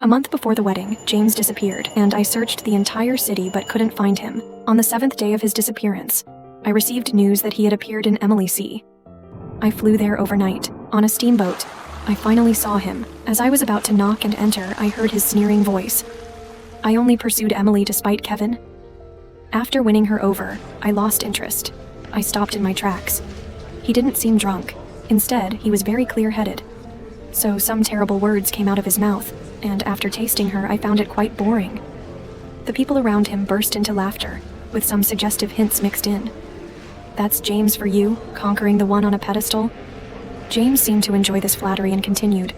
A month before the wedding, James disappeared, and I searched the entire city but couldn't find him. On the 7th day of his disappearance, I received news that he had appeared in Emily Sea. I flew there overnight, on a steamboat. I finally saw him. As I was about to knock and enter, I heard his sneering voice. I only pursued Emily to spite Kevin. After winning her over, I lost interest. I stopped in my tracks. He didn't seem drunk. Instead, he was very clear-headed. So some terrible words came out of his mouth, and after tasting her, I found it quite boring. The people around him burst into laughter, with some suggestive hints mixed in. That's James for you, conquering the one on a pedestal? James seemed to enjoy this flattery and continued.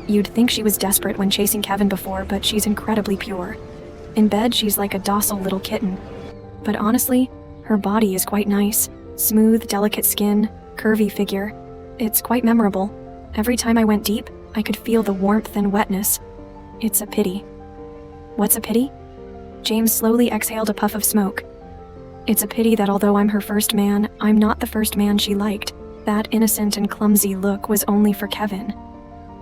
You'd think she was desperate when chasing Kevin before, but she's incredibly pure. In bed, she's like a docile little kitten. But honestly, her body is quite nice. Smooth, delicate skin, curvy figure. It's quite memorable. Every time I went deep, I could feel the warmth and wetness. It's a pity. What's a pity? James slowly exhaled a puff of smoke. It's a pity that although I'm her first man, I'm not the first man she liked. That innocent and clumsy look was only for Kevin.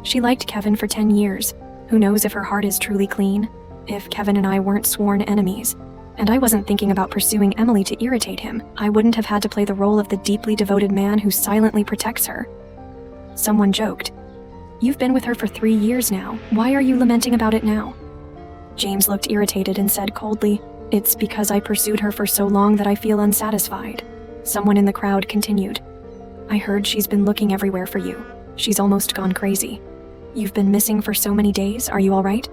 She liked Kevin for 10 years. Who knows if her heart is truly clean? If Kevin and I weren't sworn enemies. And I wasn't thinking about pursuing Emily to irritate him. I wouldn't have had to play the role of the deeply devoted man who silently protects her. Someone joked. You've been with her for 3 years now. Why are you lamenting about it now? James looked irritated and said coldly, It's because I pursued her for so long that I feel unsatisfied. Someone in the crowd continued. I heard she's been looking everywhere for you. She's almost gone crazy. You've been missing for so many days, are you all right?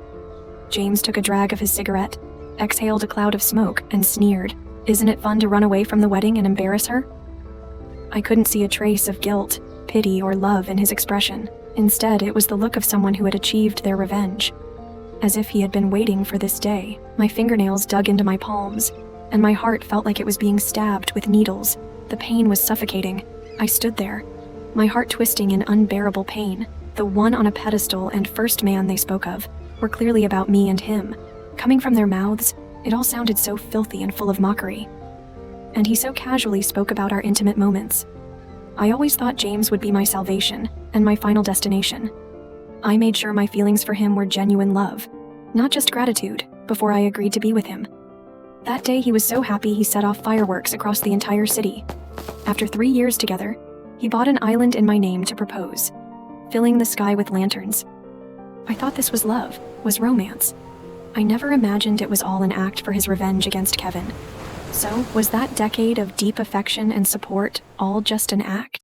James took a drag of his cigarette, exhaled a cloud of smoke, and sneered. Isn't it fun to run away from the wedding and embarrass her? I couldn't see a trace of guilt, pity, or love in his expression. Instead, it was the look of someone who had achieved their revenge. As if he had been waiting for this day, my fingernails dug into my palms, and my heart felt like it was being stabbed with needles. The pain was suffocating. I stood there, my heart twisting in unbearable pain. The one on a pedestal and first man they spoke of were clearly about me and him. Coming from their mouths, it all sounded so filthy and full of mockery. And he so casually spoke about our intimate moments. I always thought James would be my salvation and my final destination. I made sure my feelings for him were genuine love, not just gratitude, before I agreed to be with him. That day he was so happy he set off fireworks across the entire city. After 3 years together, he bought an island in my name to propose, filling the sky with lanterns. I thought this was love, was romance. I never imagined it was all an act for his revenge against Kevin. So, was that decade of deep affection and support all just an act?